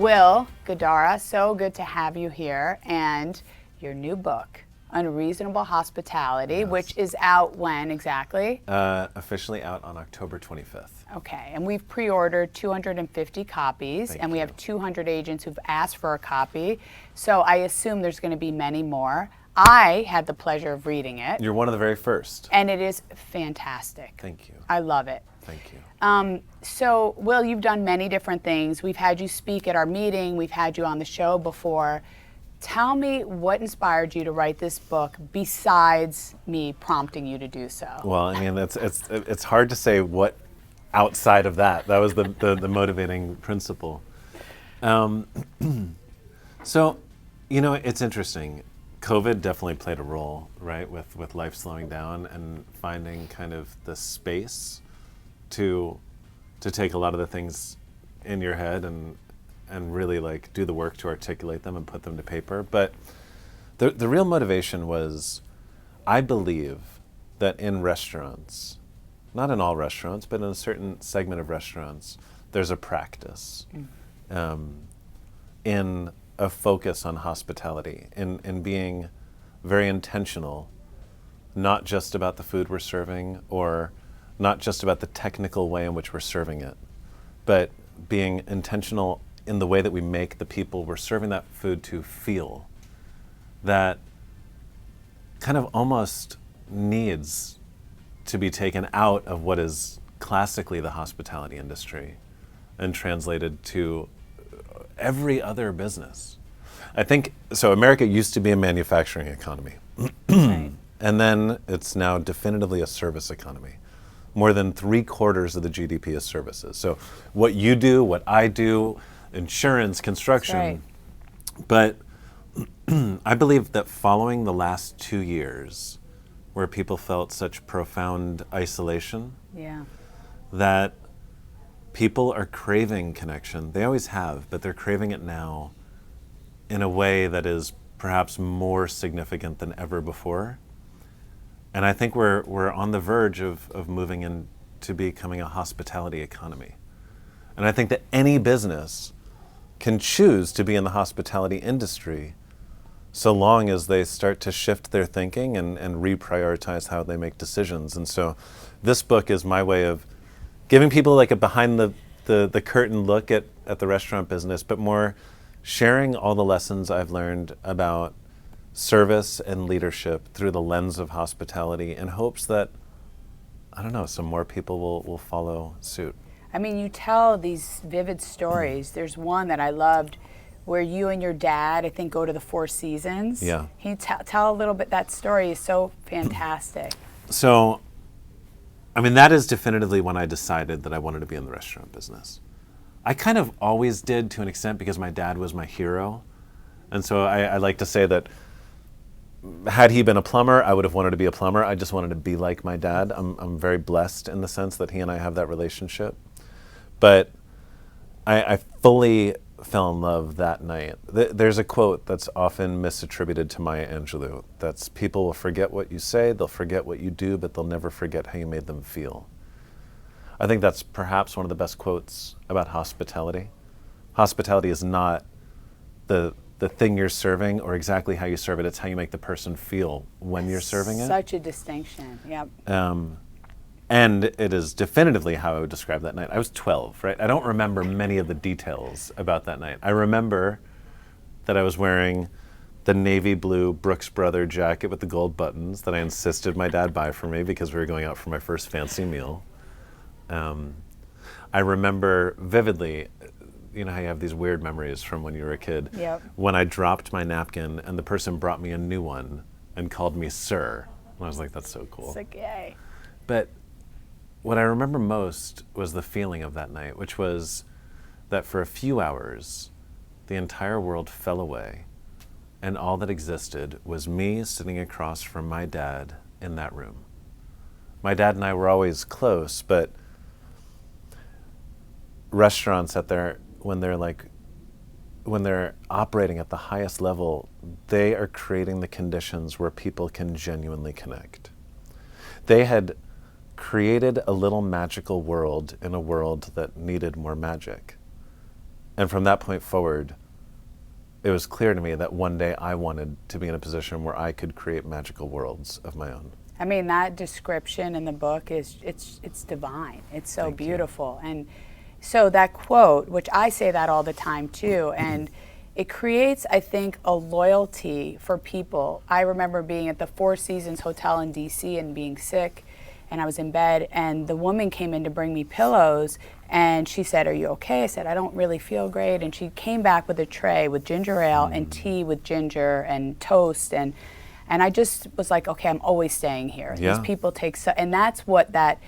Will Guidara, so good to have you here, and your new book, Unreasonable Hospitality, Yes. which is out when exactly? Officially out on October 25th. Okay, and we've pre-ordered 250 copies, Thank and we you. have 200 agents who've asked for a copy, so I assume there's going to be many more. I had the pleasure of reading it, You're one of the very first. and it is fantastic. Thank you. I love it. Thank you. So, Will, you've done many different things. We've had you speak at our meeting. We've had you on the show before. Tell me what inspired you to write this book besides me prompting you to do so. Well, I mean, it's hard to say what outside of that. That was the motivating principle. So, you know, it's interesting. COVID definitely played a role, right, with life slowing down and finding kind of the space to take a lot of the things in your head and really like do the work to articulate them and put them to paper. But the real motivation was, I believe that in restaurants, not in all restaurants, but in a certain segment of restaurants, there's a practice in a focus on hospitality, in being very intentional, not just about the food we're serving or not just about the technical way in which we're serving it, but being intentional in the way that we make the people we're serving that food to feel. That kind of almost needs to be taken out of what is classically the hospitality industry and translated to every other business. I think, so America used to be a manufacturing economy. Right. And then it's now definitively a service economy. More than 3/4 of the GDP is services. So what you do, what I do, insurance, construction. Right. But I believe that following the last 2 years where people felt such profound isolation, Yeah. that people are craving connection. They always have, but they're craving it now in a way that is perhaps more significant than ever before. And I think we're on the verge of moving into becoming a hospitality economy. And I think that any business can choose to be in the hospitality industry so long as they start to shift their thinking and reprioritize how they make decisions. And so this book is my way of giving people like a behind the curtain look at the restaurant business, but more sharing all the lessons I've learned about service and leadership through the lens of hospitality in hopes that, I don't know, some more people will follow suit. I mean, you tell these vivid stories. There's one that I loved where you and your dad, I think, go to the Four Seasons. Yeah. Can you tell a little bit? That story is so fantastic. So, I mean, that is definitively when I decided that I wanted to be in the restaurant business. I kind of always did to an extent because my dad was my hero. And so I like to say that had he been a plumber, I would have wanted to be a plumber. I just wanted to be like my dad. I'm very blessed in the sense that he and I have that relationship. But I fully fell in love that night. There's a quote that's often misattributed to Maya Angelou. That's, people will forget what you say, they'll forget what you do, but they'll never forget how you made them feel. I think that's perhaps one of the best quotes about hospitality. Hospitality is not the thing you're serving or exactly how you serve it. It's how you make the person feel when you're serving it. Such a distinction. Yep. And it is definitively how I would describe that night. I was 12, right? I don't remember many of the details about that night. I remember that I was wearing the navy blue Brooks Brother jacket with the gold buttons that I insisted my dad buy for me because we were going out for my first fancy meal. I remember vividly, you know how you have these weird memories from when you were a kid? Yep. When I dropped my napkin and the person brought me a new one and called me sir. And I was like, that's so cool. It's like, yay. But what I remember most was the feeling of that night, which was that for a few hours, the entire world fell away, and all that existed was me sitting across from my dad in that room. My dad and I were always close, but restaurants when they're operating at the highest level, they are creating the conditions where people can genuinely connect. They had created a little magical world in a world that needed more magic. And from that point forward, it was clear to me that one day I wanted to be in a position where I could create magical worlds of my own. I mean, that description in the book it's divine. It's so Thank you. beautiful. And so that quote, which I say that all the time too, and it creates, I think, a loyalty for people. I remember being at the Four Seasons Hotel in DC and being sick, and I was in bed, and the woman came in to bring me pillows, and she said, "Are you okay?" I said, "I don't really feel great." And she came back with a tray with ginger ale and tea with ginger and toast, and I just was like, okay, I'm always staying here. Yeah. These people take so, and that's what that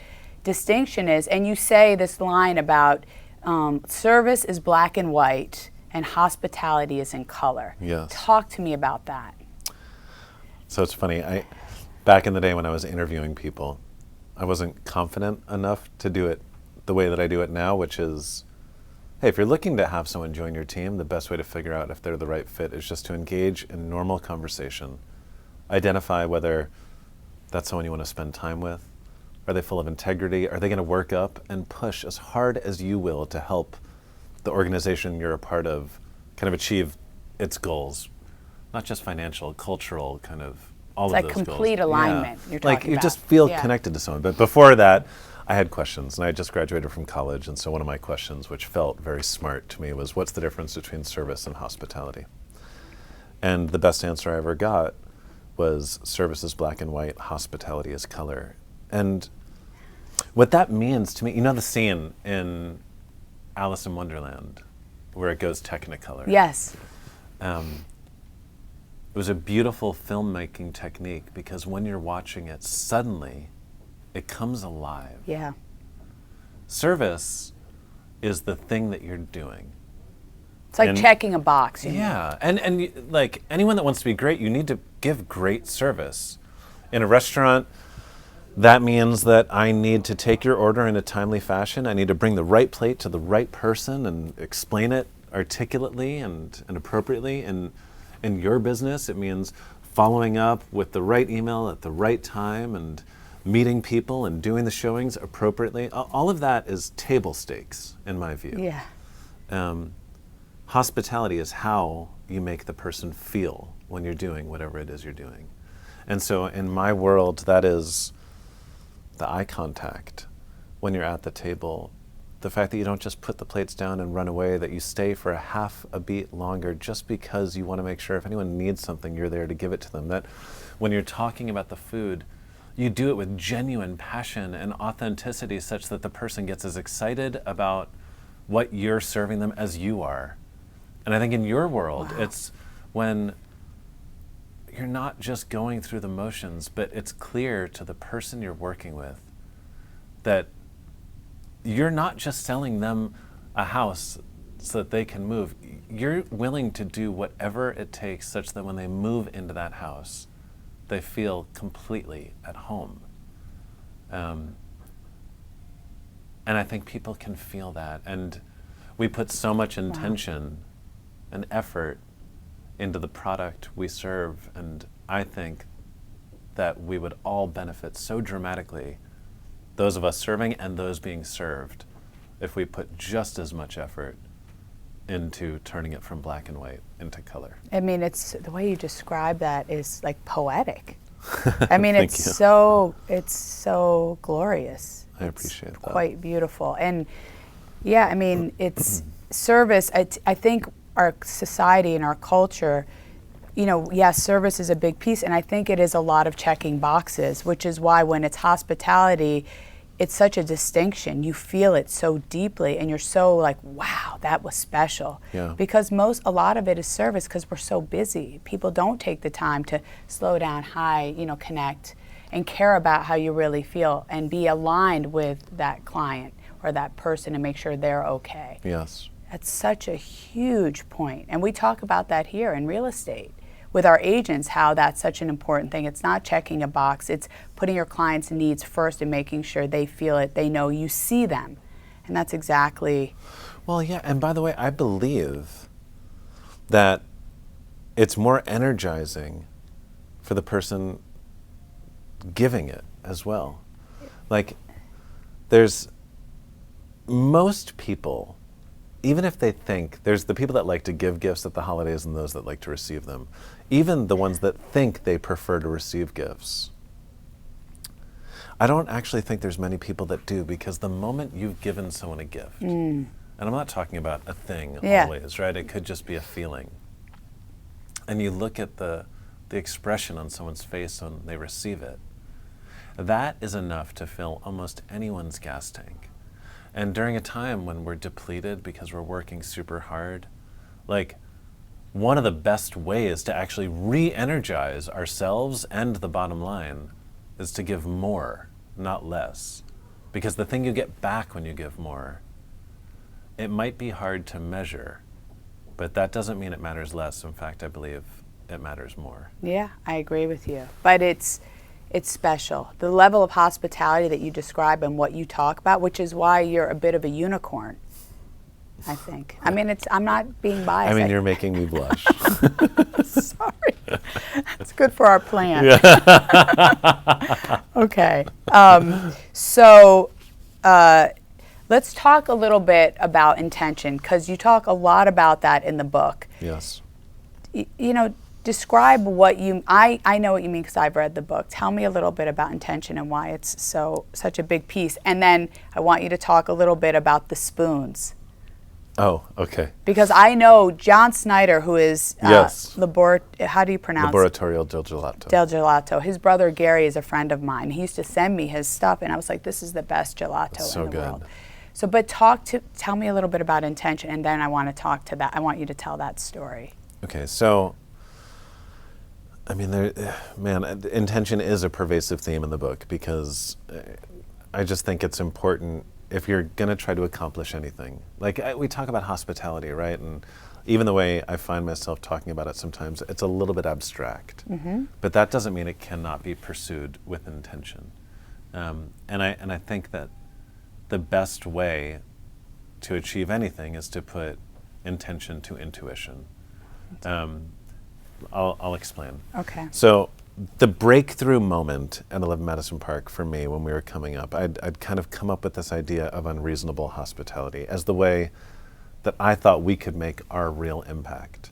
distinction is. And you say this line about service is black and white and hospitality is in color. Yes. Talk to me about that. So it's funny, back in the day when I was interviewing people, I wasn't confident enough to do it the way that I do it now, which is, hey, if you're looking to have someone join your team, the best way to figure out if they're the right fit is just to engage in normal conversation. Identify whether that's someone you want to spend time with. Are they full of integrity? Are they going to work up and push as hard as you will to help the organization you're a part of kind of achieve its goals? Not just financial, cultural, kind of all It's of like those goals. complete alignment you're Like talking you about. just feel Yeah. connected to someone. But before that, I had questions, and I had just graduated from college, and so one of my questions, which felt very smart to me, was what's the difference between service and hospitality? And the best answer I ever got was service is black and white, hospitality is color. And what that means to me, you know the scene in Alice in Wonderland where it goes Technicolor? Yes. It was a beautiful filmmaking technique because when you're watching it, suddenly it comes alive. Yeah. Service is the thing that you're doing. It's like And- checking a box. You know? Yeah, and like anyone that wants to be great, you need to give great service. In a restaurant, that means that I need to take your order in a timely fashion. I need to bring the right plate to the right person and explain it articulately and appropriately. And in your business, it means following up with the right email at the right time and meeting people and doing the showings appropriately. All of that is table stakes, in my view. Yeah. Hospitality is how you make the person feel when you're doing whatever it is you're doing. And so in my world, that is the eye contact when you're at the table, the fact that you don't just put the plates down and run away, that you stay for a half a beat longer just because you want to make sure if anyone needs something, you're there to give it to them. That when you're talking about the food, you do it with genuine passion and authenticity such that the person gets as excited about what you're serving them as you are. And I think in your world, it's when you're not just going through the motions, but it's clear to the person you're working with that you're not just selling them a house so that they can move. You're willing to do whatever it takes such that when they move into that house, they feel completely at home. And I think people can feel that. And we put so much intention and effort into the product we serve, and I think that we would all benefit so dramatically, those of us serving and those being served, if we put just as much effort into turning it from black and white into color. I mean, it's the way you describe that is like poetic. I mean, Thank it's you. so glorious. I appreciate that. Quite beautiful. And yeah, I mean, it's service. I think our society and our culture, you know, yes, service is a big piece, and I think it is a lot of checking boxes, which is why when it's hospitality, it's such a distinction. You feel it so deeply, and you're so like, wow, that was special. Yeah. Because a lot of it is service because we're so busy. People don't take the time to slow down, connect, and care about how you really feel and be aligned with that client or that person and make sure they're okay. Yes. That's such a huge point. And we talk about that here in real estate with our agents, how that's such an important thing. It's not checking a box, it's putting your clients' needs first and making sure they feel it, they know you see them. And that's exactly. Well, yeah, and by the way, I believe that it's more energizing for the person giving it as well. Like, most people even if they think, there's the people that like to give gifts at the holidays and those that like to receive them. Even the ones that think they prefer to receive gifts, I don't actually think there's many people that do, because the moment you've given someone a gift, and I'm not talking about a thing always, right? It could just be a feeling. And you look at the expression on someone's face when they receive it, that is enough to fill almost anyone's gas tank. And during a time when we're depleted because we're working super hard, like, one of the best ways to actually re-energize ourselves and the bottom line is to give more, not less. Because the thing you get back when you give more, it might be hard to measure, but that doesn't mean it matters less. In fact, I believe it matters more. Yeah, I agree with you. But it's special. The level of hospitality that you describe and what you talk about, which is why you're a bit of a unicorn, I think. I mean, I'm not being biased. I mean, you're making me blush. Sorry. That's good for our plan. Okay. So let's talk a little bit about intention, because you talk a lot about that in the book. Yes. You know, describe what you, I know what you mean because I've read the book. Tell me a little bit about intention and why it's such a big piece. And then I want you to talk a little bit about the spoons. Oh, okay. Because I know John Snyder, who is Yes. how do you pronounce Laboratorio del Gelato. Del Gelato. His brother Gary is a friend of mine. He used to send me his stuff, and I was like, this is the best gelato So in the good. world. So, but tell me a little bit about intention, and then I want you to tell that story. Okay, so, I mean, intention is a pervasive theme in the book, because I just think it's important if you're going to try to accomplish anything. Like, we talk about hospitality, right? And even the way I find myself talking about it sometimes, it's a little bit abstract. Mm-hmm. But that doesn't mean it cannot be pursued with intention. And I think that the best way to achieve anything is to put intention to intuition. I'll explain. Okay. So the breakthrough moment at 11 Madison Park for me when we were coming up, I'd kind of come up with this idea of unreasonable hospitality as the way that I thought we could make our real impact.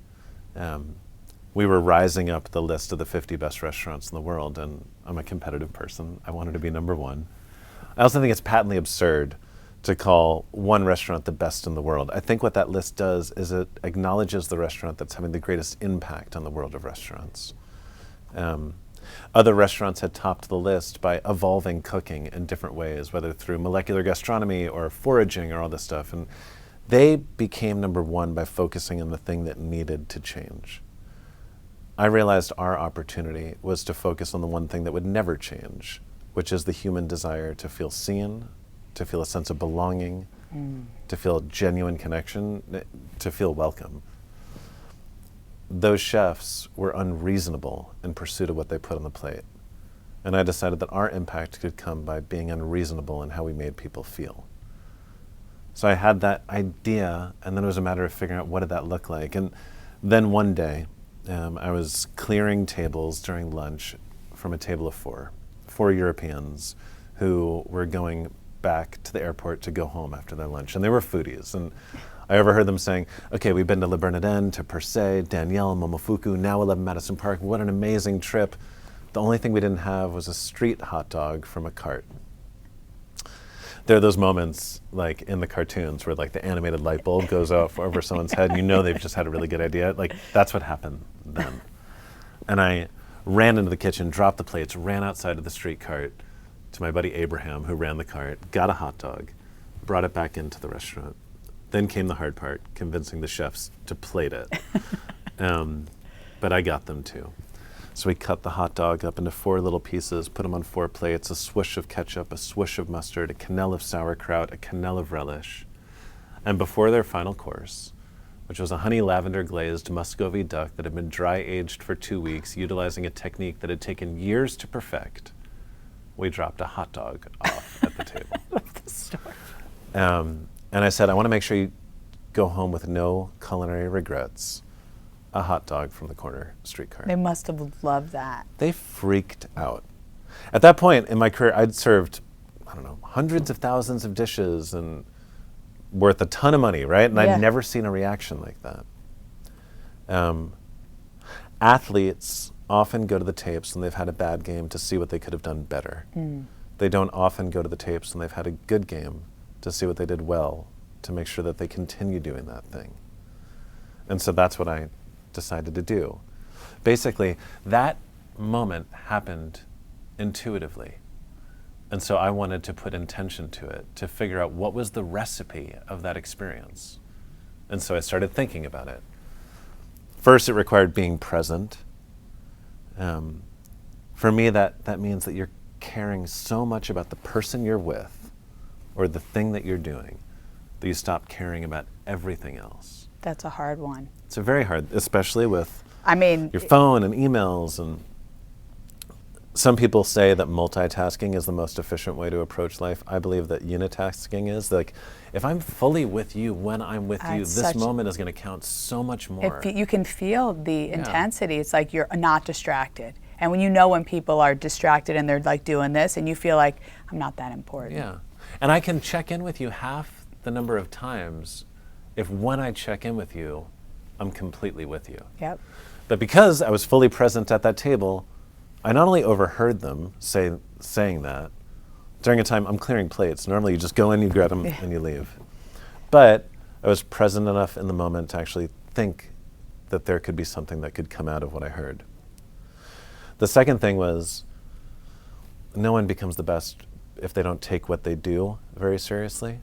We were rising up the list of the 50 best restaurants in the world, and I'm a competitive person. I wanted to be number one. I also think it's patently absurd to call one restaurant the best in the world. I think what that list does is it acknowledges the restaurant that's having the greatest impact on the world of restaurants. Other restaurants had topped the list by evolving cooking in different ways, whether through molecular gastronomy or foraging or all this stuff. And they became number one by focusing on the thing that needed to change. I realized our opportunity was to focus on the one thing that would never change, which is the human desire to feel seen, to feel a sense of belonging, to feel genuine connection, to feel welcome. Those chefs were unreasonable in pursuit of what they put on the plate. And I decided that our impact could come by being unreasonable in how we made people feel. So I had that idea, and then it was a matter of figuring out what did that look like. And then one day, I was clearing tables during lunch from a table of four Europeans who were going back to the airport to go home after their lunch. And they were foodies. And I overheard them saying, okay, we've been to Le Bernardin, to Per Se, Danielle, Momofuku, now 11 Madison Park. What an amazing trip. The only thing we didn't have was a street hot dog from a cart. There are those moments, like in the cartoons, where like the animated light bulb goes off over someone's head, and you know they've just had a really good idea. Like, that's what happened then. And I ran into the kitchen, dropped the plates, ran outside of the street cart to my buddy Abraham, who ran the cart, got a hot dog, brought it back into the restaurant. Then came the hard part, convincing the chefs to plate it. But I got them too. So we cut the hot dog up into 4 little pieces, put them on 4 plates, a swish of ketchup, a swish of mustard, a cannelle of sauerkraut, a cannelle of relish. And before their final course, which was a honey lavender glazed Muscovy duck that had been dry aged for 2 weeks, utilizing a technique that had taken years to perfect, we dropped a hot dog off at the table. I love this story. And I said, I want to make sure you go home with no culinary regrets. A hot dog from the corner street cart. They must have loved that. They freaked out. At that point in my career, I'd served, I don't know, hundreds of thousands of dishes and worth a ton of money, right? And Yeah. I'd never seen a reaction like that. Athletes often go to the tapes when they've had a bad game to see what they could have done better. They don't often go to the tapes when they've had a good game to see what they did well, to make sure that they continue doing that thing. And so that's what I decided to do. Basically, that moment happened intuitively. And so I wanted to put intention to it, to figure out what was the recipe of that experience. And so I started thinking about it. First, it required being present. For me, that means that you're caring so much about the person you're with or the thing that you're doing that you stop caring about everything else. That's a hard one. It's a very hard, especially with I mean, your phone and emails. And some people say that multitasking is the most efficient way to approach life. I believe that unitasking is. Like, if I'm fully with you when I'm with you, this moment is going to count so much more. you can feel the intensity. It's like you're not distracted. And when you know when people are distracted and they're like doing this and you feel like, I'm not that important. Yeah. And I can check in with you half the number of times if when I check in with you, I'm completely with you. Yep. But because I was fully present at that table, I not only overheard them saying that during a time I'm clearing plates. Normally you just go in, you grab them, and you leave. But I was present enough in the moment to actually think that there could be something that could come out of what I heard. The second thing was, no one becomes the best if they don't take what they do very seriously,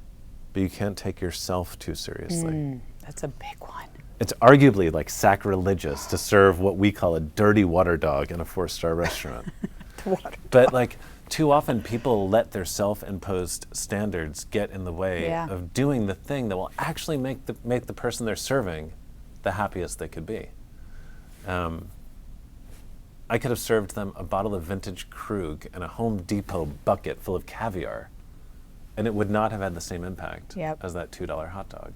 but you can't take yourself too seriously. That's a big one. It's arguably like sacrilegious to serve what we call a dirty water dog in a 4-star restaurant. But like, too often people let their self-imposed standards get in the way of doing the thing that will actually make the person they're serving the happiest they could be. I could have served them a bottle of vintage Krug and a Home Depot bucket full of caviar, and it would not have had the same impact as that $2 hot dog.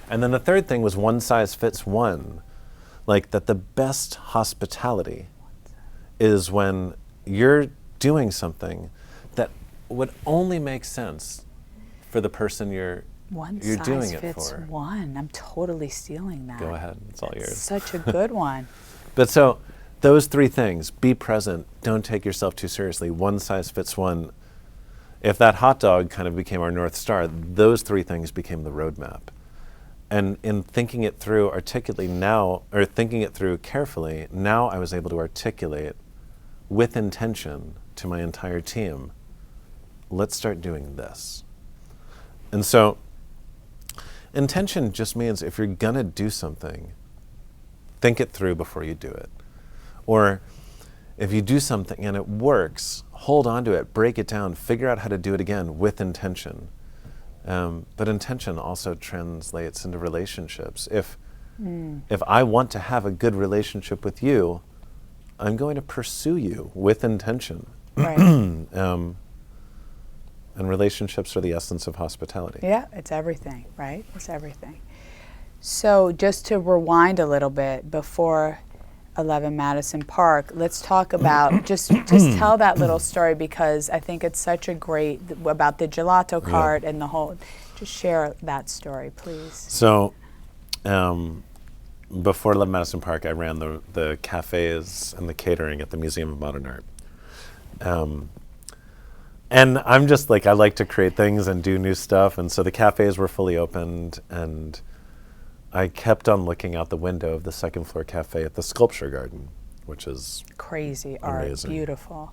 And then the third thing was one size fits one. Like, that the best hospitality is when you're doing something that would only make sense for the person you're doing it for. One. I'm totally stealing that. Go ahead, it's all yours. Such a good one. But so, those three things: be present, don't take yourself too seriously, one size fits one. If that hot dog kind of became our North Star, those three things became the roadmap. And in thinking it through thinking it through carefully, now I was able to articulate with intention to my entire team, let's start doing this. And so, intention just means if you're gonna do something, think it through before you do it. Or if you do something and it works, hold on to it, break it down, figure out how to do it again with intention. But intention also translates into relationships. If I want to have a good relationship with you, I'm going to pursue you with intention. Right. And relationships are the essence of hospitality. Yeah, it's everything, right? It's everything. So just to rewind a little bit, before 11 Madison Park, let's talk about, just tell that little story, because I think it's such a great, about the gelato cart and the whole, just share that story, please. So, before 11 Madison Park, I ran the cafes and the catering at the Museum of Modern Art. And I'm just like, I like to create things and do new stuff, and so the cafes were fully opened, and I kept on looking out the window of the second floor cafe at the sculpture garden, which is crazy art, amazing. Beautiful.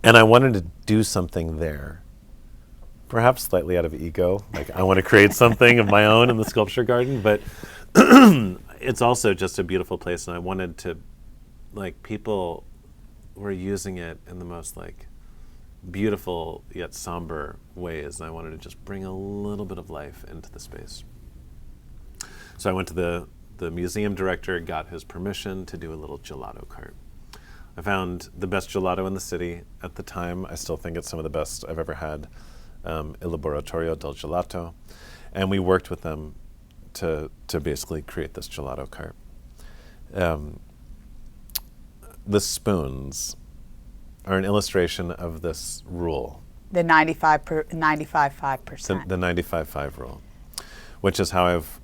And I wanted to do something there, perhaps slightly out of ego. Like, I want to create something of my own in the sculpture garden, but it's also just a beautiful place, and I wanted to, like, people were using it in the most, like, beautiful yet somber ways, and I wanted to just bring a little bit of life into the space. So I went to the museum director, got his permission to do a little gelato cart. I found the best gelato in the city at the time. I still think it's some of the best I've ever had, Il Laboratorio del Gelato. And we worked with them to basically create this gelato cart. The spoons are an illustration of this rule The 95-5%. The 95-5 rule, which is how I've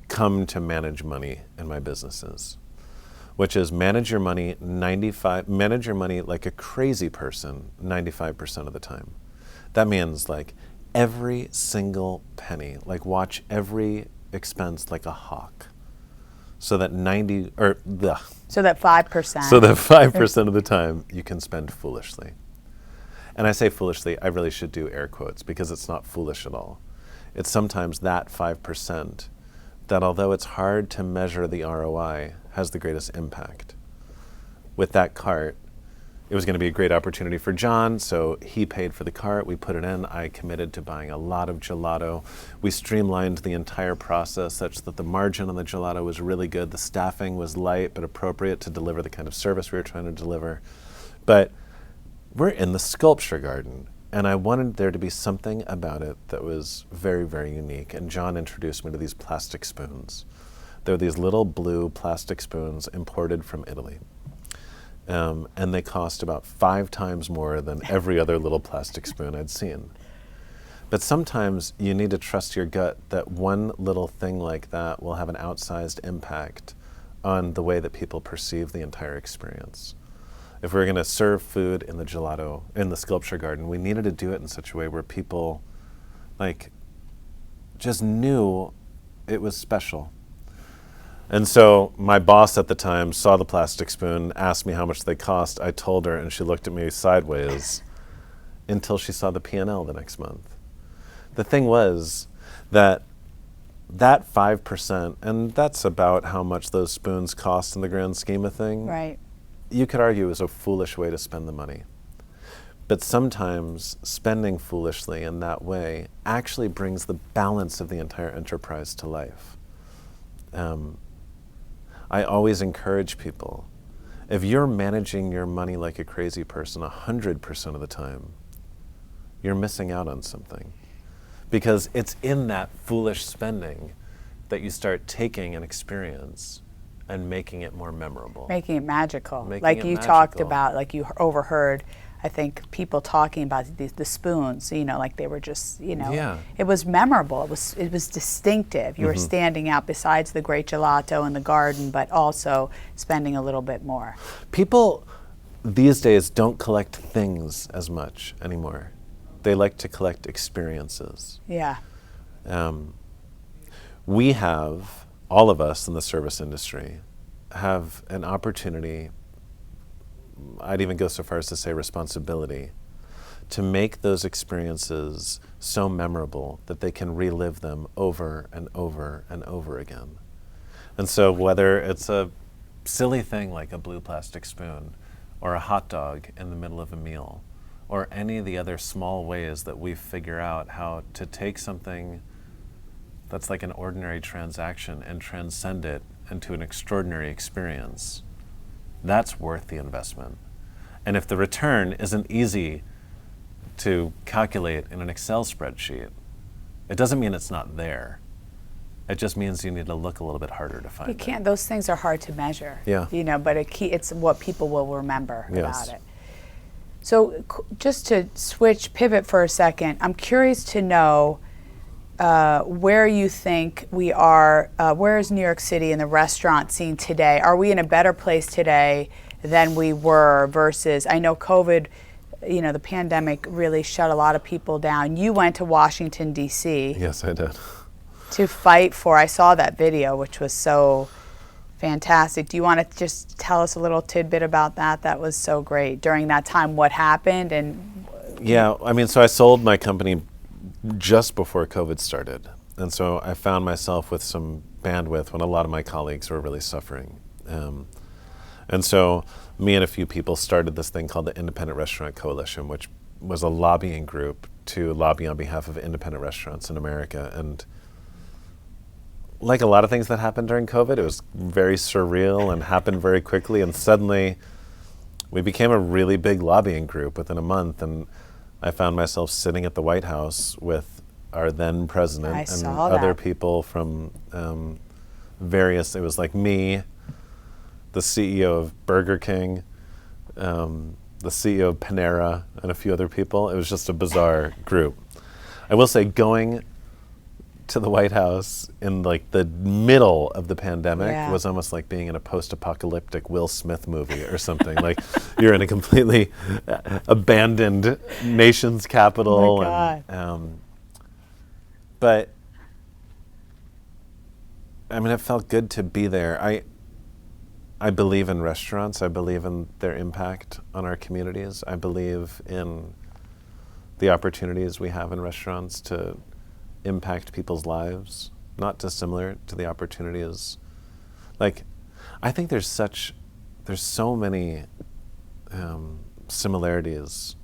come to manage money in my businesses, which is manage your money like a crazy person 95% of the time. That means like every single penny, like watch every expense like a hawk. So that 5%. So that 5%. So that 5% of the time you can spend foolishly. And I say foolishly, I really should do air quotes because it's not foolish at all. It's sometimes that 5% that, although it's hard to measure the ROI, has the greatest impact. With that cart, it was going to be a great opportunity for John, so he paid for the cart. We put it in. I committed to buying a lot of gelato. We streamlined the entire process such that the margin on the gelato was really good. The staffing was light but appropriate to deliver the kind of service we were trying to deliver. But we're in the sculpture garden, and I wanted there to be something about it that was very, very unique. And John introduced me to these plastic spoons. They're these little blue plastic spoons imported from Italy. And they cost about 5 times more than every other little plastic spoon I'd seen. But sometimes you need to trust your gut that one little thing like that will have an outsized impact on the way that people perceive the entire experience. If we were going to serve food in the sculpture garden, we needed to do it in such a way where people just knew it was special. And so my boss at the time saw the plastic spoon, asked me how much they cost. I told her, and she looked at me sideways until she saw the P&L the next month. The thing was that 5%, and that's about how much those spoons cost in the grand scheme of things. Right. You could argue is a foolish way to spend the money. But sometimes spending foolishly in that way actually brings the balance of the entire enterprise to life. I always encourage people, if you're managing your money like a crazy person 100% of the time, you're missing out on something. Because it's in that foolish spending that you start taking an experience and making it more memorable. Making it magical. Making like it you magical. talked about, like you overheard, I think, people talking about the spoons, like they were just, Yeah. It was memorable. It was distinctive. You were standing out besides the great gelato in the garden, but also spending a little bit more. People these days don't collect things as much anymore. They like to collect experiences. Yeah. We have, all of us in the service industry, have an opportunity, I'd even go so far as to say responsibility, to make those experiences so memorable that they can relive them over and over and over again. And so whether it's a silly thing like a blue plastic spoon, or a hot dog in the middle of a meal, or any of the other small ways that we figure out how to take something that's like an ordinary transaction and transcend it into an extraordinary experience, that's worth the investment. And if the return isn't easy to calculate in an Excel spreadsheet, it doesn't mean it's not there. It just means you need to look a little bit harder to find it. You can't, those things are hard to measure. Yeah. But it's what people will remember Yes. about it. So just to pivot for a second, I'm curious to know where you think we are, where is New York City in the restaurant scene today? Are we in a better place today than we were versus, I know COVID, the pandemic really shut a lot of people down. You went to Washington, D.C. Yes, I did. to fight for, I saw that video, which was so fantastic. Do you want to just tell us a little tidbit about that? That was so great. During that time, what happened? Yeah, so I sold my company just before COVID started. And so I found myself with some bandwidth when a lot of my colleagues were really suffering. And so me and a few people started this thing called the Independent Restaurant Coalition, which was a lobbying group to lobby on behalf of independent restaurants in America. And like a lot of things that happened during COVID, it was very surreal and happened very quickly. And suddenly we became a really big lobbying group within a month. And I found myself sitting at the White House with our then president and other people from various, it was like me, the CEO of Burger King, the CEO of Panera, and a few other people. It was just a bizarre group. I will say, going to the White House in like the middle of the pandemic was almost like being in a post-apocalyptic Will Smith movie or something. Like you're in a completely abandoned nation's capital. Oh my God. But I mean, it felt good to be there. I believe in restaurants. I believe in their impact on our communities. I believe in the opportunities we have in restaurants to impact people's lives, not dissimilar to the opportunities. Like, I think there's so many similarities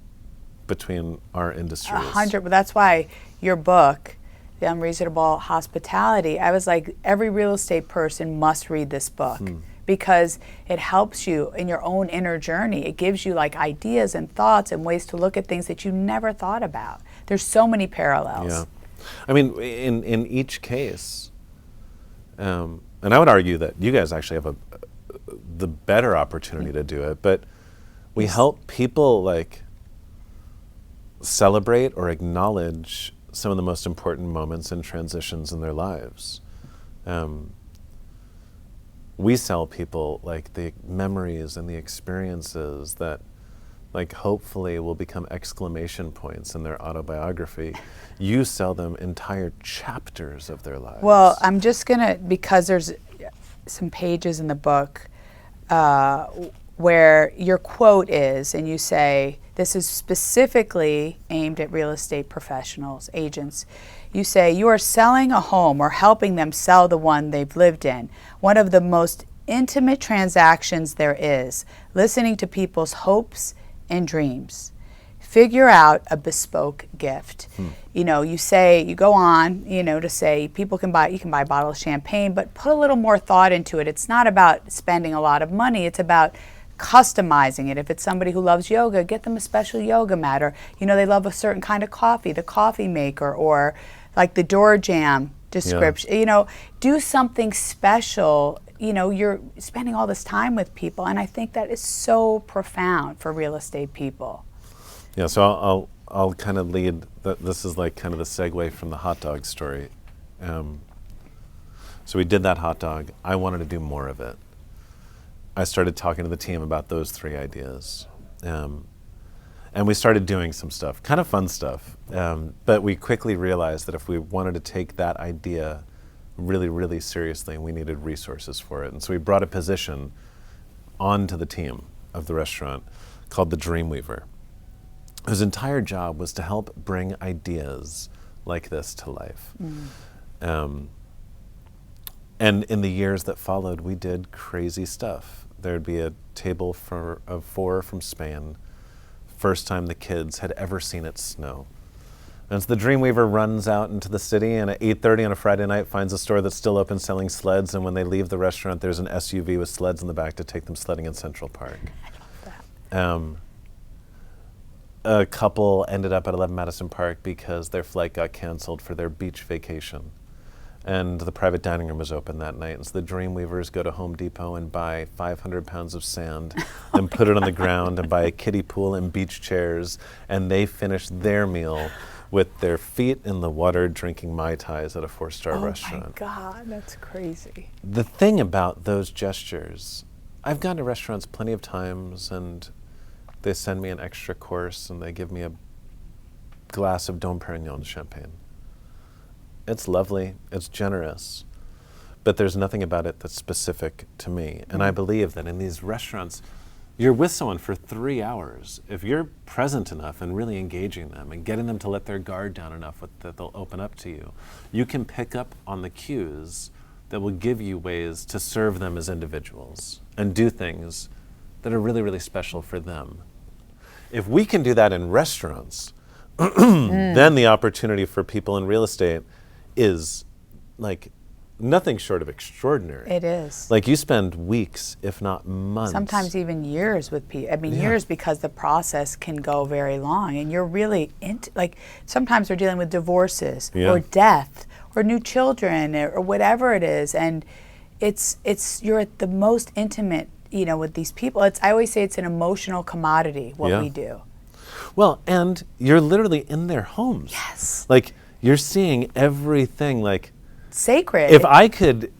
between our industries. 100, but that's why your book, The Unreasonable Hospitality, I was like, every real estate person must read this book. Because it helps you in your own inner journey. It gives you like ideas and thoughts and ways to look at things that you never thought about. There's so many parallels. Yeah. I mean, in each case, and I would argue that you guys actually have the better opportunity to do it, but we help people like celebrate or acknowledge some of the most important moments and transitions in their lives. We sell people like the memories and the experiences that like hopefully will become exclamation points in their autobiography. You sell them entire chapters of their lives. Well, I'm just gonna, because there's some pages in the book where your quote is, and you say, this is specifically aimed at real estate professionals, agents. You say, you are selling a home or helping them sell the one they've lived in. One of the most intimate transactions there is, listening to people's hopes and dreams. Figure out a bespoke gift. You know, you say, you go on, you know, to say you can buy a bottle of champagne, but put a little more thought into it. It's not about spending a lot of money. It's about customizing it. If it's somebody who loves yoga, get them a special yoga mat, or, you know, they love a certain kind of coffee, the coffee maker, or like the door jam description. You know, do something special. You know, you're spending all this time with people, and I think that is so profound for real estate people. Yeah, so I'll kind of lead, this is like kind of the segue from the hot dog story. So we did that hot dog. I wanted to do more of it. I started talking to the team about those 3 ideas. And we started doing some stuff, kind of fun stuff. But we quickly realized that if we wanted to take that idea really, really seriously, we needed resources for it. And so we brought a position onto the team of the restaurant called the Dreamweaver, whose entire job was to help bring ideas like this to life. And in the years that followed, we did crazy stuff. There'd be a table of 4 from Spain, first time the kids had ever seen it snow. And so the Dreamweaver runs out into the city, and at 8:30 on a Friday night finds a store that's still open selling sleds, and when they leave the restaurant, there's an SUV with sleds in the back to take them sledding in Central Park. A couple ended up at 11 Madison Park because their flight got canceled for their beach vacation. And the private dining room was open that night. And so the Dreamweavers go to Home Depot and buy 500 pounds of sand and put it on the ground and buy a kiddie pool and beach chairs. And they finish their meal with their feet in the water drinking Mai Tais at a 4-star restaurant. Oh my God, that's crazy. The thing about those gestures, I've gone to restaurants plenty of times and they send me an extra course and they give me a glass of Dom Perignon champagne. It's lovely, it's generous, but there's nothing about it that's specific to me. And I believe that in these restaurants, you're with someone for 3 hours. If you're present enough and really engaging them and getting them to let their guard down enough that they'll open up to you, you can pick up on the cues that will give you ways to serve them as individuals and do things that are really, really special for them. If we can do that in restaurants, then the opportunity for people in real estate is like nothing short of extraordinary. It is. Like you spend weeks, if not months. Sometimes even years with people. I mean, years, because the process can go very long, and you're really like sometimes they're dealing with divorces or death or new children or whatever it is, and it's you're at the most intimate, with these people, I always say it's an emotional commodity, what we do. Well, and you're literally in their homes. Yes. Like, you're seeing everything, like, sacred.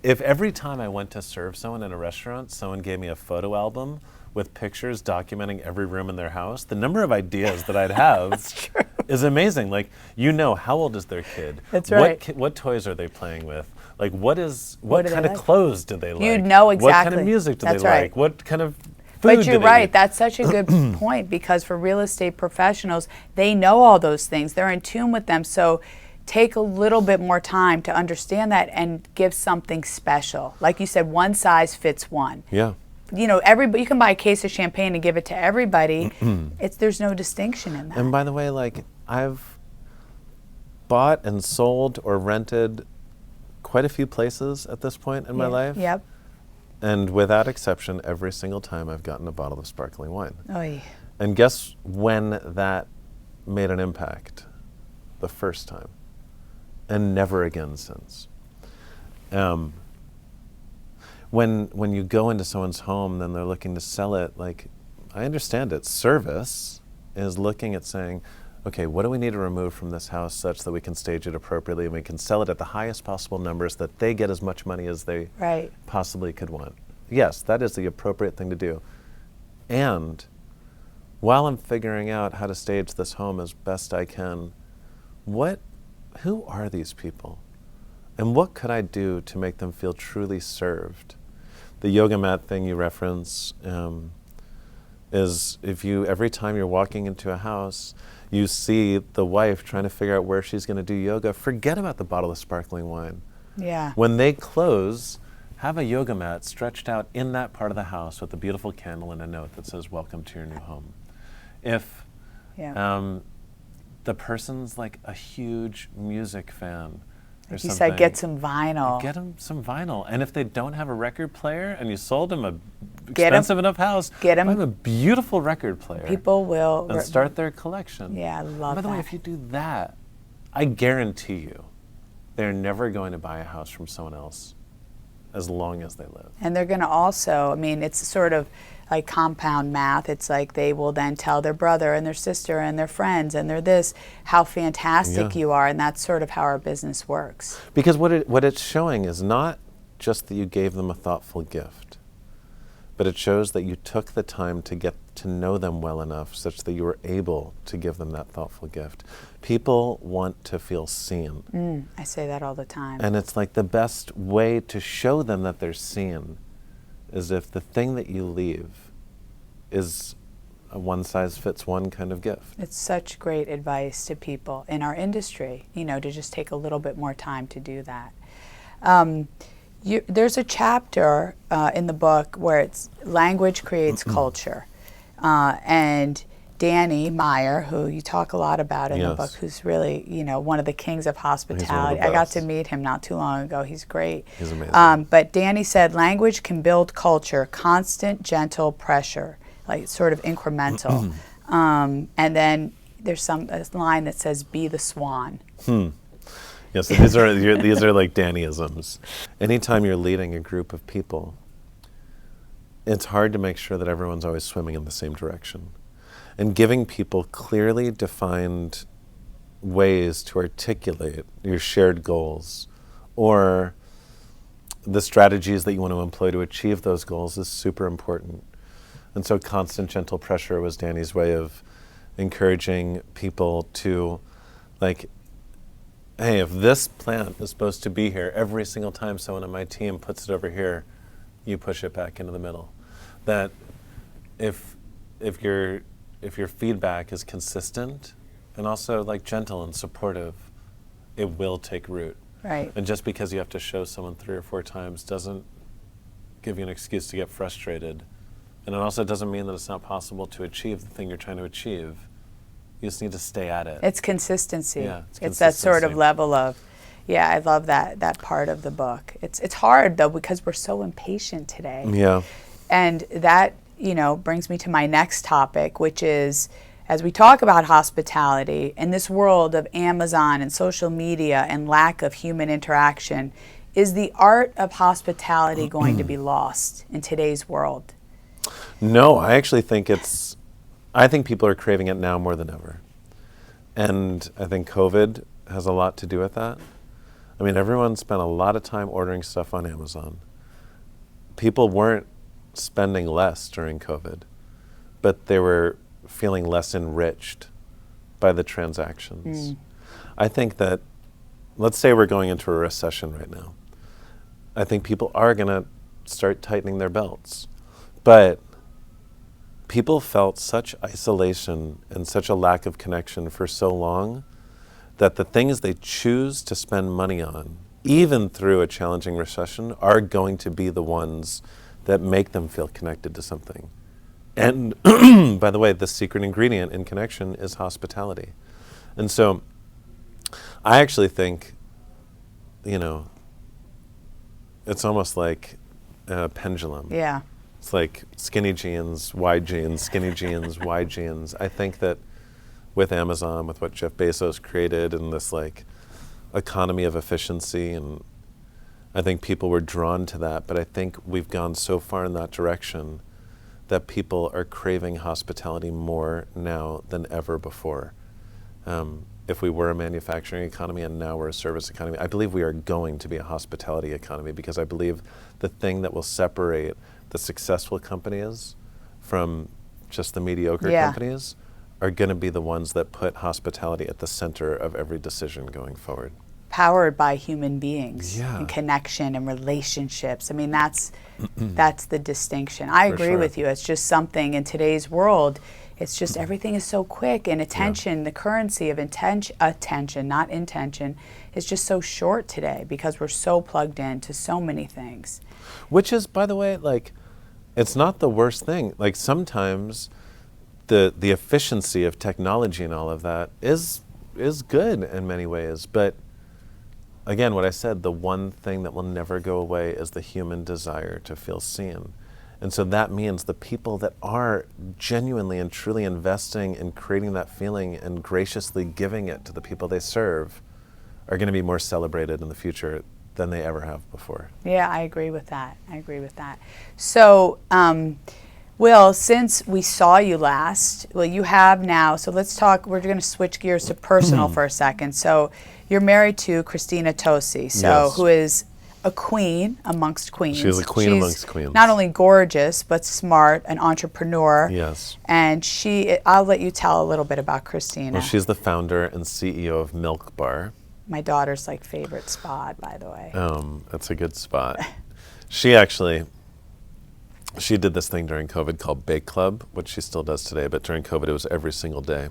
If every time I went to serve someone in a restaurant, someone gave me a photo album with pictures documenting every room in their house, the number of ideas that I'd have is amazing. Like, how old is their kid? That's right. What toys are they playing with? Like, what kind of like? clothes do they like? You know exactly. What kind of music do they like? What kind of food But you're do they right. eat? That's such a good point, because for real estate professionals, they know all those things. They're in tune with them. So take a little bit more time to understand that and give something special. Like you said, one size fits one. Yeah. Everybody, you can buy a case of champagne and give it to everybody. There's no distinction in that. And by the way, like, I've bought and sold or rented quite a few places at this point in my life. Yep. And without exception, every single time I've gotten a bottle of sparkling wine. Oy. And guess when that made an impact? The first time. And never again since. When you go into someone's home, then they're looking to sell it. Like, I understand it. Service is looking at saying, okay, what do we need to remove from this house such that we can stage it appropriately and we can sell it at the highest possible numbers that they get as much money as they possibly could want. Yes, that is the appropriate thing to do. And while I'm figuring out how to stage this home as best I can, who are these people? And what could I do to make them feel truly served? The yoga mat thing you reference is every time you're walking into a house, you see the wife trying to figure out where she's going to do yoga, forget about the bottle of sparkling wine. Yeah. When they close, have a yoga mat stretched out in that part of the house with a beautiful candle and a note that says, welcome to your new home. If the person's like a huge music fan, like you said, get some vinyl. Get them some vinyl. And if they don't have a record player and you sold them a expensive enough house, buy them a beautiful record player. People will. And start their collection. Yeah, I love that. By the way, if you do that, I guarantee you, they're never going to buy a house from someone else as long as they live. And they're going to also, it's sort of like compound math. It's like they will then tell their brother and their sister and their friends and how fantastic you are. And that's sort of how our business works. Because what it's showing is not just that you gave them a thoughtful gift, but it shows that you took the time to get to know them well enough such that you were able to give them that thoughtful gift. People want to feel seen. I say that all the time. And it's like the best way to show them that they're seen is if the thing that you leave is a one-size-fits-one kind of gift. It's such great advice to people in our industry, to just take a little bit more time to do that. There's a chapter in the book where it's language creates culture. And Danny Meyer, who you talk a lot about in the book, who's really, one of the kings of hospitality. I got to meet him not too long ago. He's great. He's amazing. But Danny said, language can build culture, constant, gentle pressure, like sort of incremental. And then there's a line that says, be the swan. Yes, so these are like Dannyisms. Anytime you're leading a group of people, it's hard to make sure that everyone's always swimming in the same direction. And giving people clearly defined ways to articulate your shared goals or the strategies that you want to employ to achieve those goals is super important. And so constant gentle pressure was Danny's way of encouraging people to, like, hey, if this plant is supposed to be here every single time someone on my team puts it over here, you push it back into the middle. That if your feedback is consistent and also like gentle and supportive, it will take root. Right. And just because you have to show someone 3 or 4 times doesn't give you an excuse to get frustrated. And it also doesn't mean that it's not possible to achieve the thing you're trying to achieve. You just need to stay at it. It's consistency. Yeah, it's that sort of level of, I love that part of the book. It's hard though because we're so impatient today. Yeah. And that, brings me to my next topic, which is, as we talk about hospitality, in this world of Amazon and social media and lack of human interaction, is the art of hospitality going to be lost in today's world? No, I actually think I think people are craving it now more than ever. And I think COVID has a lot to do with that. I mean, everyone spent a lot of time ordering stuff on Amazon. People weren't spending less during COVID, but they were feeling less enriched by the transactions. I think that, let's say we're going into a recession right now. I think people are going to start tightening their belts. But people felt such isolation and such a lack of connection for so long that the things they choose to spend money on, even through a challenging recession, are going to be the ones that make them feel connected to something. And by the way, the secret ingredient in connection is hospitality. And so I actually think, it's almost like a pendulum. Yeah. It's like skinny jeans, wide jeans, skinny jeans, wide jeans. I think that with Amazon, with what Jeff Bezos created and this like economy of efficiency, and I think people were drawn to that, but I think we've gone so far in that direction that people are craving hospitality more now than ever before. If we were a manufacturing economy and now we're a service economy, I believe we are going to be a hospitality economy, because I believe the thing that will separate the successful companies from just the mediocre companies are going to be the ones that put hospitality at the center of every decision going forward. Powered by human beings Yeah. and connection and relationships. I mean, that's the distinction. I agree with you. It's just something in today's world. It's just everything is so quick, and attention, the currency of attention, not intention, is just so short today because we're so plugged into so many things. Which is, by the way, like, it's not the worst thing. Like, sometimes the efficiency of technology and all of that is good in many ways. But again, what I said, the one thing that will never go away is the human desire to feel seen. And so that means the people that are genuinely and truly investing in creating that feeling and graciously giving it to the people they serve are going to be more celebrated in the future than they ever have before. Yeah, I agree with that. So, Will, since we saw you last, well, you have now, so let's talk, we're going to switch gears to personal for a second. So you're married to Christina Tosi, who is a queen amongst queens. She's a queen amongst queens. Not only gorgeous, but smart, an entrepreneur. Yes. And I'll let you tell a little bit about Christina. Well, she's the founder and CEO of Milk Bar. My daughter's favorite spot, by the way. That's a good spot. She did this thing during COVID called Bake Club, which she still does today, but during COVID it was every single day,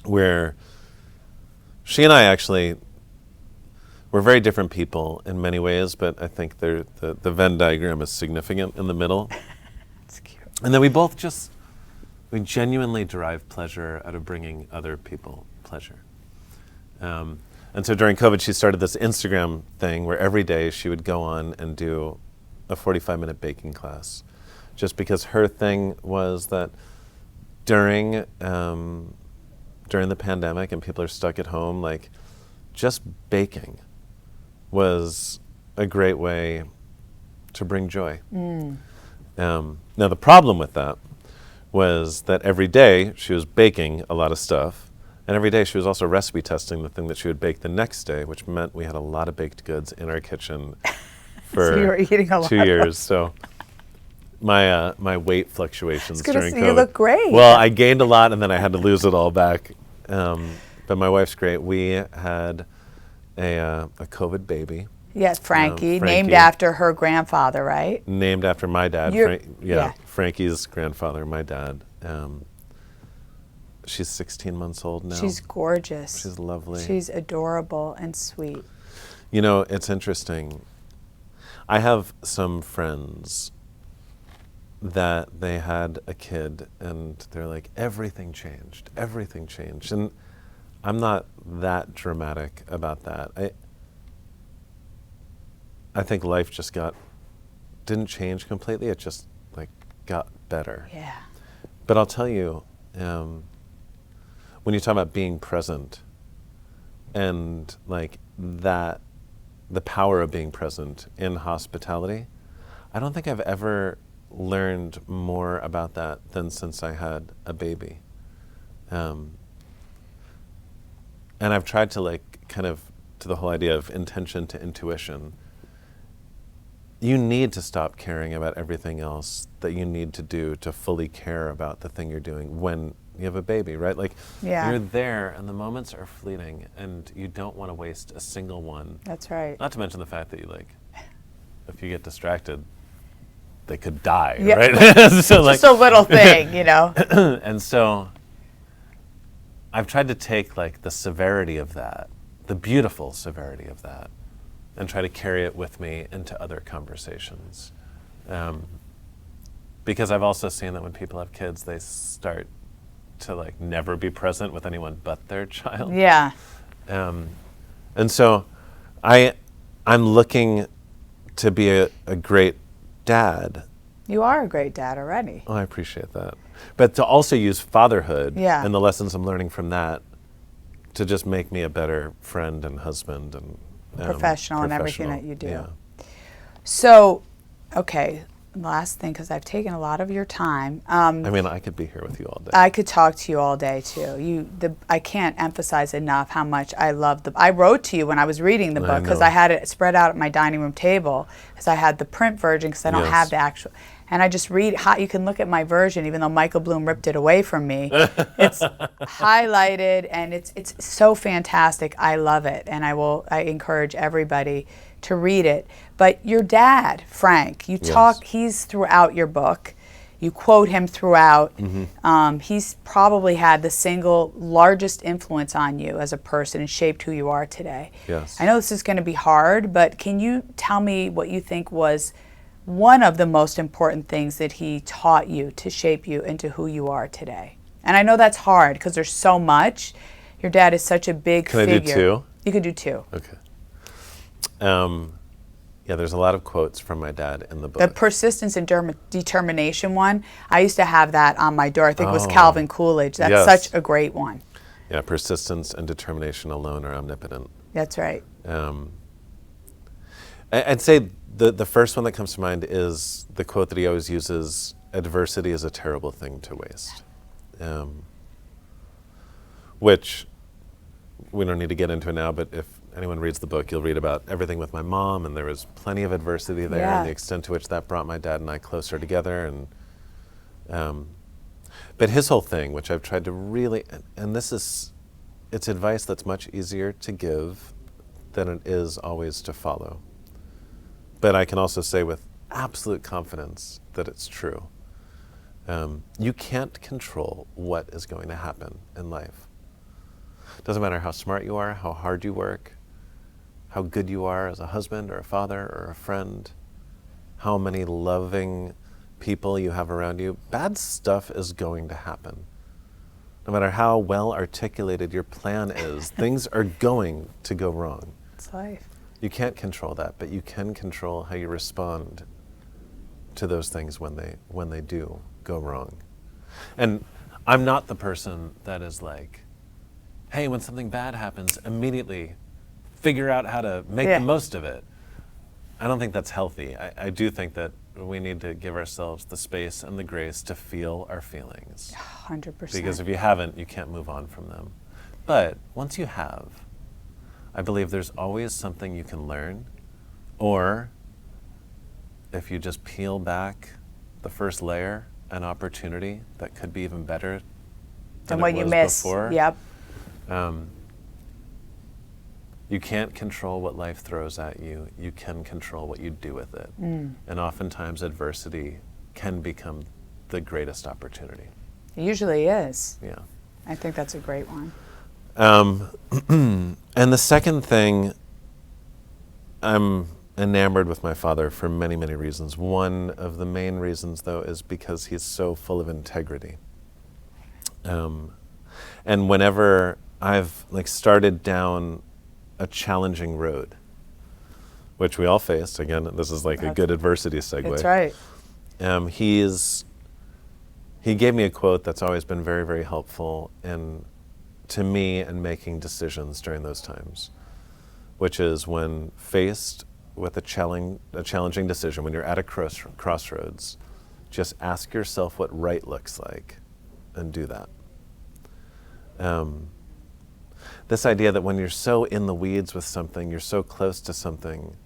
where she and I actually were very different people in many ways, but I think the Venn diagram is significant in the middle. That's cute. And then we genuinely derive pleasure out of bringing other people pleasure. And so during COVID, she started this Instagram thing where every day she would go on and do a 45-minute baking class, just because her thing was that during the pandemic and people are stuck at home, like, just baking was a great way to bring joy. Now the problem with that was that every day she was baking a lot of stuff, and every day she was also recipe testing the thing that she would bake the next day, which meant we had a lot of baked goods in our kitchen for So you were eating a lot 2 years. So my weight fluctuations during COVID. You look great. Well, I gained a lot and then I had to lose it all back. But my wife's great. We had a COVID baby. Yes, Frankie, named after her grandfather, right? Named after my dad. Yeah. Frankie's grandfather, my dad. She's 16 months old now. She's gorgeous. She's lovely. She's adorable and sweet. You know, it's interesting. I have some friends that they had a kid and they're like, everything changed. And I'm not that dramatic about that. I think life just didn't change completely. It just got better. Yeah. But I'll tell you, when you talk about being present and the power of being present in hospitality, I don't think I've ever learned more about that than since I had a baby. And I've tried to kind of, to the whole idea of intention to intuition. You need to stop caring about everything else that you need to do to fully care about the thing you're doing when you have a baby, right? You're there and the moments are fleeting and you don't want to waste a single one. That's right. Not to mention the fact that if you get distracted, they could die, Yeah. right? So Just a little thing, you know. And so I've tried to take the severity of that, the beautiful severity of that, and try to carry it with me into other conversations. Because I've also seen that when people have kids, they start to never be present with anyone but their child. Yeah. And so I'm looking to be a great dad. You are a great dad already. Oh, I appreciate that. But to also use fatherhood Yeah. and the lessons I'm learning from that to just make me a better friend and husband and Professional in everything that you do. Yeah. So, okay, last thing, because I've taken a lot of your time. I mean, I could be here with you all day. I could talk to you all day too. I can't emphasize enough how much I love I wrote to you when I was reading the book because I had it spread out at my dining room table because I had the print version because I don't have the actual. And I just read. You can look at my version, even though Michael Bloom ripped it away from me. It's highlighted and it's so fantastic. I love it, and I encourage everybody to read it. But your dad, Frank, he's throughout your book. You quote him throughout. Mm-hmm. He's probably had the single largest influence on you as a person and shaped who you are today. Yes. I know this is going to be hard, but can you tell me what you think was one of the most important things that he taught you to shape you into who you are today? And I know that's hard because there's so much. Your dad is such a big figure. Can I do two? You could do two. Okay. Yeah, there's a lot of quotes from my dad in the book. The persistence and determination one, I used to have that on my door. I think it was Calvin Coolidge. That's such a great one. Yeah, persistence and determination alone are omnipotent. That's right. I'd say the first one that comes to mind is the quote that he always uses, adversity is a terrible thing to waste. Which we don't need to get into now, but if anyone reads the book, you'll read about everything with my mom, and there was plenty of adversity there, and the extent to which that brought my dad and I closer together. But his whole thing, which I've tried to really, and it's advice that's much easier to give than it is always to follow. But I can also say with absolute confidence that it's true. You can't control what is going to happen in life. Doesn't matter how smart you are, how hard you work, how good you are as a husband or a father or a friend, how many loving people you have around you. Bad stuff is going to happen. No matter how well articulated your plan is, things are going to go wrong. It's life. You can't control that, but you can control how you respond to those things when they do go wrong. And I'm not the person that is hey, when something bad happens, immediately figure out how to make the most of it. I don't think that's healthy. I do think that we need to give ourselves the space and the grace to feel our feelings. 100%. Because if you haven't, you can't move on from them. But once you have, I believe there's always something you can learn, or if you just peel back the first layer, an opportunity that could be even better than what it you was miss. before. Yep. You can't control what life throws at you. You can control what you do with it. And oftentimes adversity can become the greatest opportunity. It usually is. Yeah. I think that's a great one. And the second thing, I'm enamored with my father for many, many reasons. One of the main reasons, though, is because he's so full of integrity. And whenever I've started down a challenging road, which we all face, again, this is a good adversity segue. That's right. He gave me a quote that's always been very, very helpful to me in making decisions during those times, which is when faced with a challenging decision, when you're at a crossroads, just ask yourself what right looks like and do that. This idea that when you're so in the weeds with something, you're so close to something,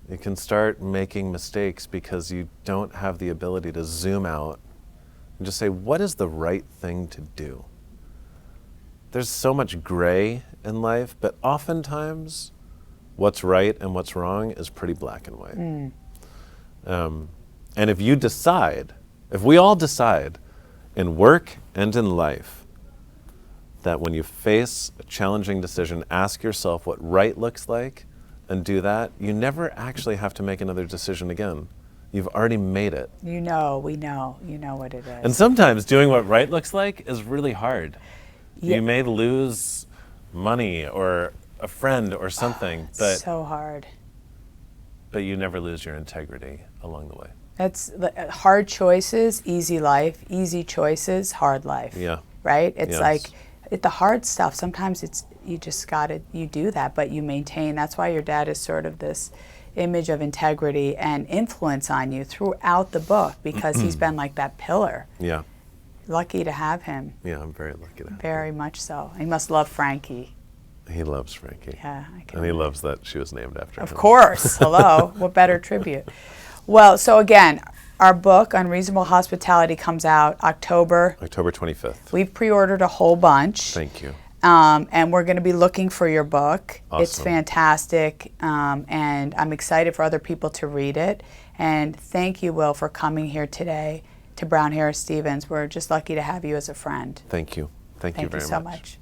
you can start making mistakes because you don't have the ability to zoom out and just say, what is the right thing to do? There's so much gray in life, but oftentimes what's right and what's wrong is pretty black and white. And if you decide, if we all decide in work and in life, that when you face a challenging decision, ask yourself what right looks like and do that, you never actually have to make another decision again. You've already made it. We know what it is. And sometimes doing what right looks like is really hard. Yeah. You may lose money or a friend or something, but so hard. But you never lose your integrity along the way. That's hard choices, easy life. Easy choices, hard life. Yeah. Right? It's Yes. like the hard stuff. Sometimes you just you do that, but you maintain. That's why your dad is sort of this image of integrity and influence on you throughout the book, because he's been like that pillar. Yeah. Lucky to have him. Yeah, I'm very lucky to have Very much so. He must love Frankie. him. He loves Frankie. Yeah, I can. And he loves that she was named after him. Of course. Hello. What better tribute? Well, so again, our book, Unreasonable Hospitality, comes out October. October 25th. We've pre-ordered a whole bunch. Thank you. And we're going to be looking for your book. It's Awesome. fantastic, and I'm excited for other people to read it. And thank you, Will, for coming here today to Brown Harris Stevens. We're just lucky to have you as a friend. Thank you. Thank you very so much. much.